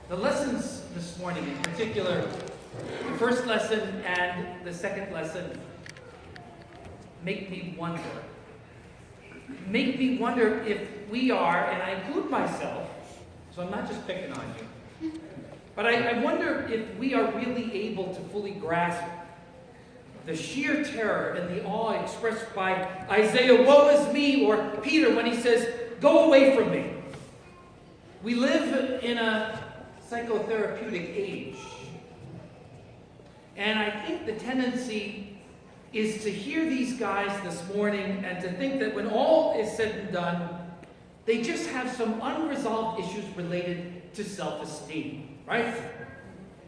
The lessons this morning, in particular, the first lesson and the second lesson, make me wonder. Make me wonder if we are, and I include myself, so I'm not just picking on you, but I wonder if we are really able to fully grasp the sheer terror and the awe expressed by Isaiah, woe is me, or Peter when he says, go away from me. We live in a psychotherapeutic age. And I think the tendency is to hear these guys this morning and to think that when all is said and done, they just have some unresolved issues related to self-esteem, right?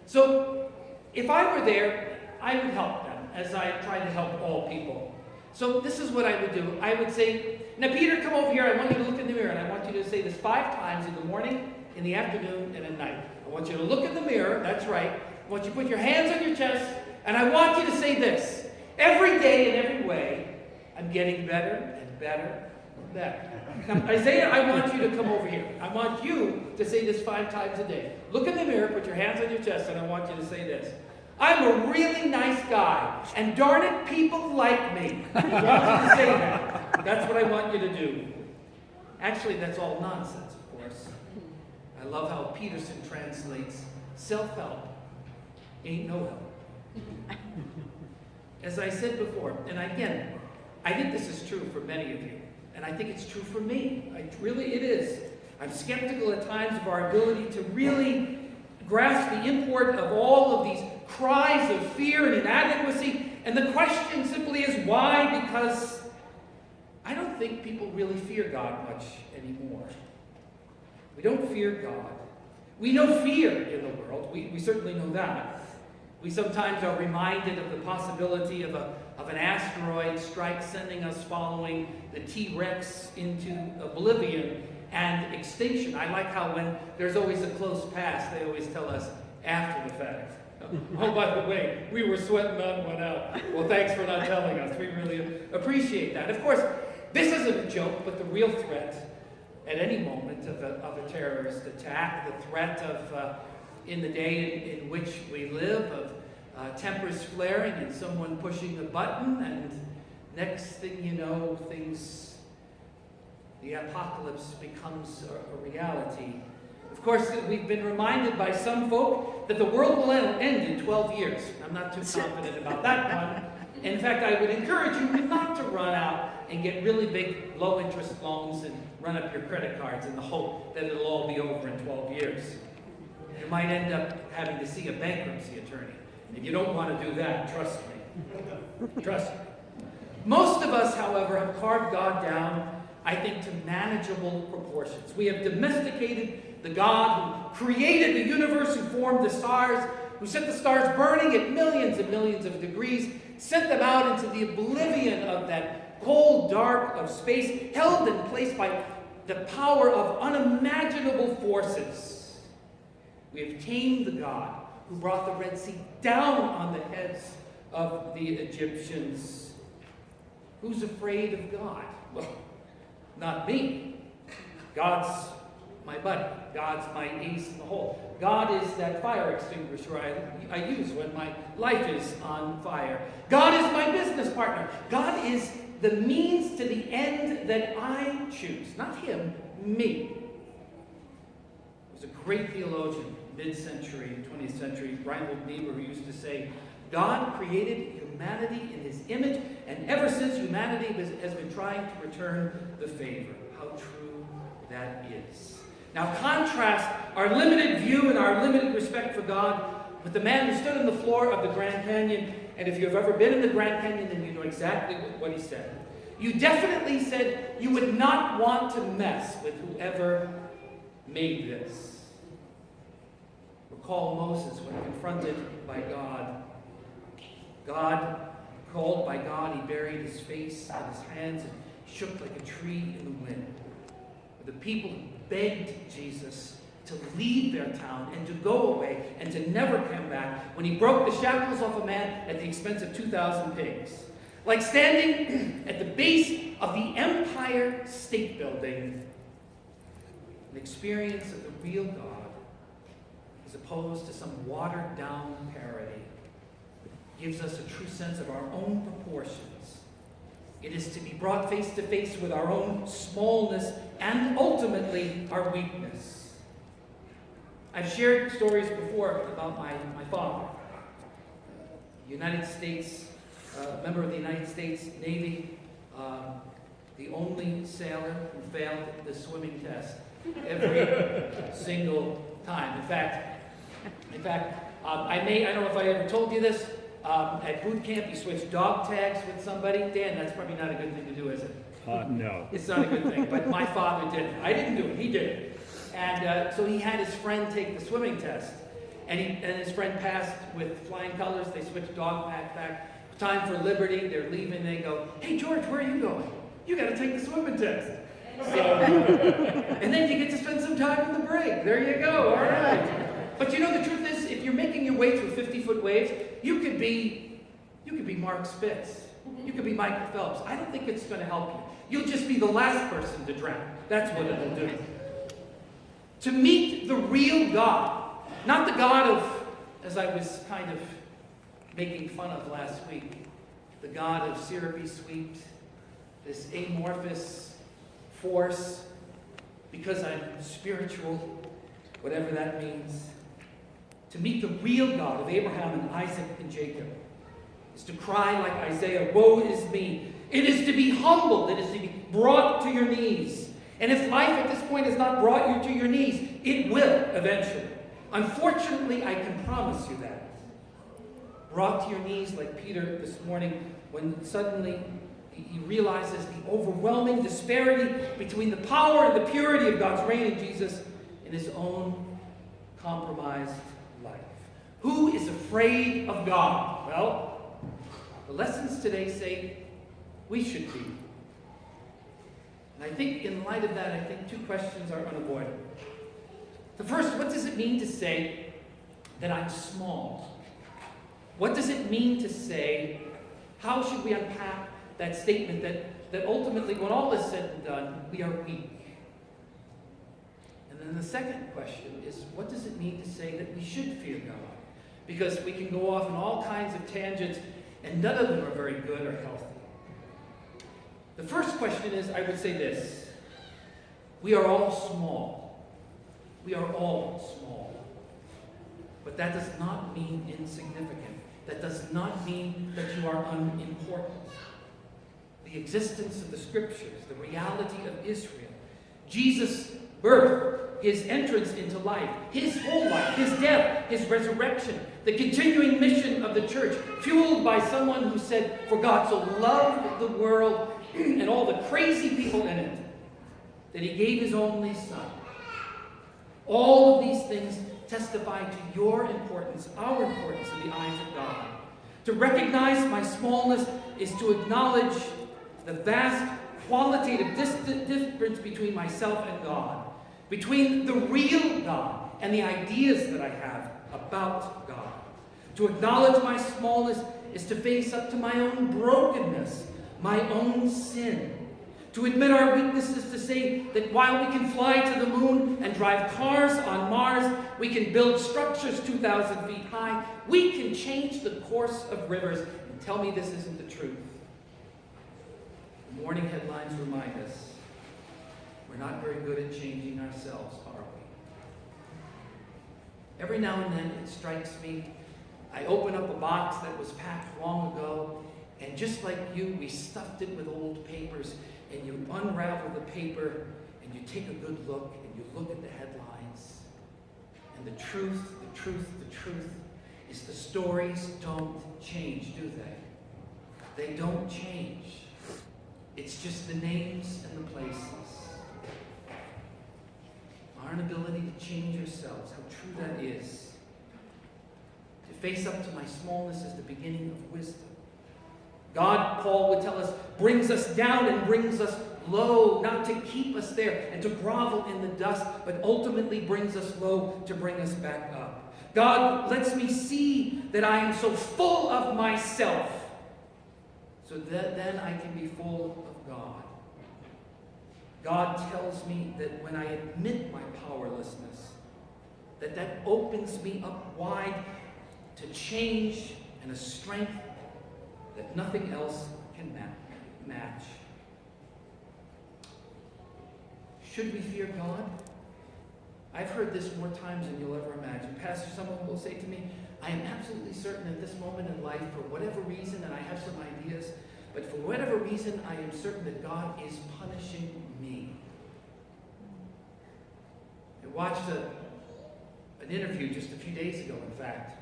So if I were there, I would help them as I try to help all people. So this is what I would do. I would say, now Peter, come over here. I want you to look in the mirror, and I want you to say this 5 times in the morning, in the afternoon, and at night. I want you to look in the mirror. That's right. I want you to put your hands on your chest, and I want you to say this. Every day in every way, I'm getting better and better and better. Now, Isaiah, I want you to come over here. I want you to say this 5 times a day. Look in the mirror, put your hands on your chest, and I want you to say this. I'm a really nice guy, and darn it, people like me. I want you to say that. That's what I want you to do. Actually, that's all nonsense, of course. I love how Peterson translates self-help ain't no help. As I said before, and again, I think this is true for many of you, and I think it's true for me. It is. I'm skeptical at times of our ability to really grasp the import of all of these cries of fear and inadequacy. And the question simply is why? Because I don't think people really fear God much anymore. We don't fear God. We know fear in the world. We certainly know that. We sometimes are reminded of the possibility of an asteroid strike sending us following the T-Rex into oblivion and extinction. I like how when there's always a close pass, they always tell us after the fact. Oh, by the way, we were sweating that one out. Well, thanks for not telling us. We really appreciate that. Of course, this isn't a joke, but the real threat at any moment of a terrorist attack, the threat of, in the day in which we live, of tempers flaring and someone pushing a button, and next thing you know, the apocalypse becomes a reality. Of course, we've been reminded by some folk that the world will end in 12 years. I'm not too confident about that one. In fact, I would encourage you not to run out and get really big low-interest loans and run up your credit cards in the hope that it'll all be over in 12 years. You might end up having to see a bankruptcy attorney. And you don't want to do that, trust me. Trust me. Most of us, however, have carved God down, I think, to manageable proportions. We have domesticated the God who created the universe, who formed the stars, who set the stars burning at millions and millions of degrees, sent them out into the oblivion of that cold dark of space, held in place by the power of unimaginable forces. We have tamed the God who brought the Red Sea down on the heads of the Egyptians. Who's afraid of God? Well, not me. God's my buddy. God's my ace in the hole. God is that fire extinguisher I use when my life is on fire. God is my business partner. God is the means to the end that I choose. Not him, me. There was a great theologian, mid-century, 20th century, Reinhold Niebuhr, who used to say, God created humanity in his image, and ever since humanity has been trying to return the favor. How true that is. Now contrast our limited view and our limited respect for God with the man who stood on the floor of the Grand Canyon. And if you've ever been in the Grand Canyon, then you know exactly what he said. You definitely said you would not want to mess with whoever made this. Recall Moses when confronted by God. Called by God, he buried his face in his hands and shook like a tree in the wind. The people begged Jesus to leave their town and to go away and to never come back when he broke the shackles off a man at the expense of 2,000 pigs. Like standing at the base of the Empire State Building, an experience of the real God as opposed to some watered-down parody, gives us a true sense of our own proportions. It is to be brought face to face with our own smallness and ultimately our weakness. I've shared stories before about my father, United States, member of the United States Navy, the only sailor who failed the swimming test every single time. In fact, I don't know if I ever told you this, at boot camp you switch dog tags with somebody. Dan, that's probably not a good thing to do, is it? No. It's not a good thing, but my father did it. I didn't do it, he did it. And so he had his friend take the swimming test, and his friend passed with flying colors. They switched dog tag back. Time for liberty, they're leaving, they go, "Hey George, where are you going? You got to take the swimming test." So, and then you get to spend some time in the break. There you go, all right. But you know, the truth is, if you're making your way through 50-foot waves, you could be Mark Spitz. You could be Michael Phelps. I don't think it's going to help you. You'll just be the last person to drown. That's what it'll do. To meet the real God, not the God of, as I was kind of making fun of last week, the God of syrupy sweet, this amorphous force, because I'm spiritual, whatever that means. To meet the real God of Abraham and Isaac and Jacob is to cry like Isaiah, "Woe is me." It is to be humbled. It is to be brought to your knees. And if life at this point has not brought you to your knees, it will eventually. Unfortunately, I can promise you that. Brought to your knees like Peter this morning when suddenly he realizes the overwhelming disparity between the power and the purity of God's reign in Jesus and his own compromised life. Who is afraid of God? Well, the lessons today say we should be. And I think in light of that, I think two questions are unavoidable. The first, what does it mean to say that I'm small? What does it mean to say, how should we unpack that statement that ultimately, when all is said and done, we are weak? And then the second question is, what does it mean to say that we should fear God? Because we can go off on all kinds of tangents, and none of them are very good or healthy. The first question is, I would say this: we are all small. We are all small. But that does not mean insignificant. That does not mean that you are unimportant. The existence of the Scriptures, the reality of Israel, Jesus' birth, his entrance into life, his whole life, his death, his resurrection, the continuing mission of the church, fueled by someone who said, "For God so loved the world," and all the crazy people in it, that he gave his only Son. All of these things testify to your importance, our importance in the eyes of God. To recognize my smallness is to acknowledge the vast qualitative difference between myself and God, between the real God and the ideas that I have about God. To acknowledge my smallness is to face up to my own brokenness, my own sin. To admit our weaknesses, to say that while we can fly to the moon and drive cars on Mars, we can build structures 2,000 feet high, we can change the course of rivers. And tell me this isn't the truth. The morning headlines remind us we're not very good at changing ourselves, are we? Every now and then it strikes me, I open up a box that was packed long ago, and just like you, we stuffed it with old papers, and you unravel the paper, and you take a good look, and you look at the headlines. And the truth is the stories don't change, do they? They don't change. It's just the names and the places. Our inability to change ourselves, how true that is. To face up to my smallness is the beginning of wisdom. God, Paul would tell us, brings us down and brings us low, not to keep us there and to grovel in the dust, but ultimately brings us low to bring us back up. God lets me see that I am so full of myself, so that then I can be full of God. God tells me that when I admit my powerlessness, that opens me up wide to change and a strength that nothing else can match. Should we fear God? I've heard this more times than you'll ever imagine. Pastor, someone will say to me, I am absolutely certain at this moment in life, for whatever reason, and I have some ideas, but for whatever reason, I am certain that God is punishing me. I watched an interview just a few days ago, in fact.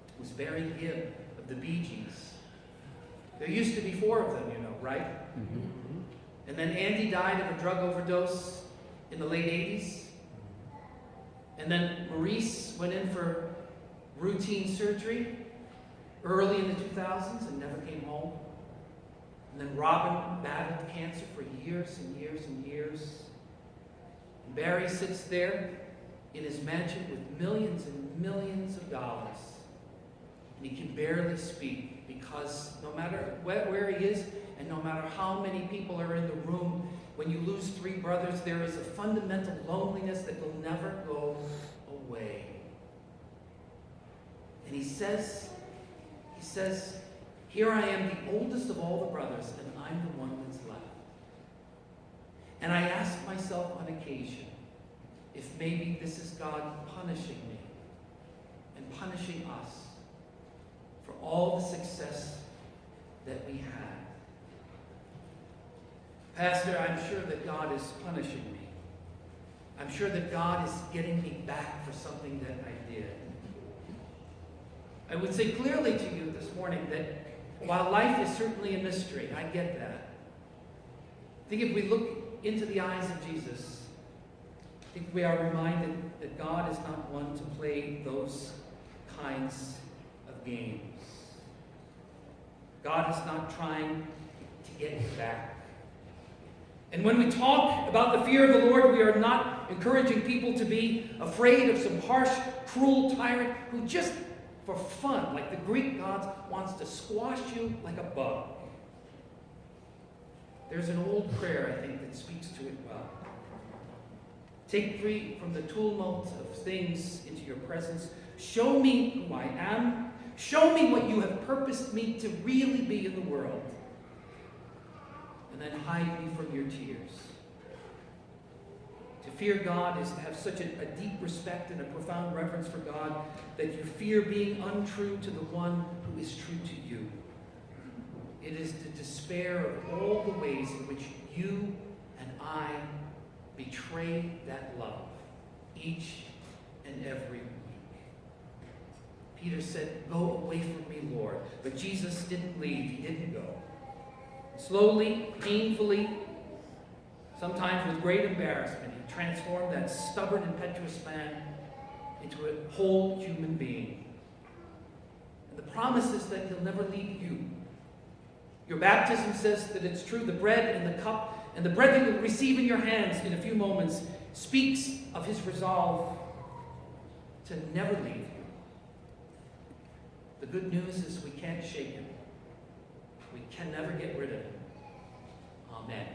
It was Barry Gibb of the Bee Gees. There used to be 4 of them, you know, right? Mm-hmm. And then Andy died of a drug overdose in the late 80s. And then Maurice went in for routine surgery early in the 2000s and never came home. And then Robin battled cancer for years and years and years. And Barry sits there in his mansion with millions and millions of dollars. And he can barely speak because no matter where he is and no matter how many people are in the room, when you lose 3 brothers, there is a fundamental loneliness that will never go away. And he says, here I am, the oldest of all the brothers, and I'm the one that's left. And I ask myself on occasion, if maybe this is God punishing me and punishing us for all the success that we had. Pastor, I'm sure that God is punishing me. I'm sure that God is getting me back for something that I did. I would say clearly to you this morning that while life is certainly a mystery, I get that. I think if we look into the eyes of Jesus, I think we are reminded that God is not one to play those kinds of games. God is not trying to get you back. And when we talk about the fear of the Lord, we are not encouraging people to be afraid of some harsh, cruel tyrant who just for fun, like the Greek gods, wants to squash you like a bug. There's an old prayer, I think, that speaks to it well. Take free from the tumult of things into your presence. Show me who I am. Show me what you have purposed me to really be in the world. And then hide me from your tears. To fear God is to have such a deep respect and a profound reverence for God that you fear being untrue to the one who is true to you. It is to despair of all the ways in which you and I betray that love each and every week. Peter said, "Go away from me, Lord." But Jesus didn't leave. He didn't go. Slowly, painfully, sometimes with great embarrassment, he transformed that stubborn, impetuous man into a whole human being. And the promise is that he'll never leave you. Your baptism says that it's true. The bread and the cup and the bread that you'll receive in your hands in a few moments speaks of his resolve to never leave you. The good news is we can't shake him. We can never get rid of him. Amen.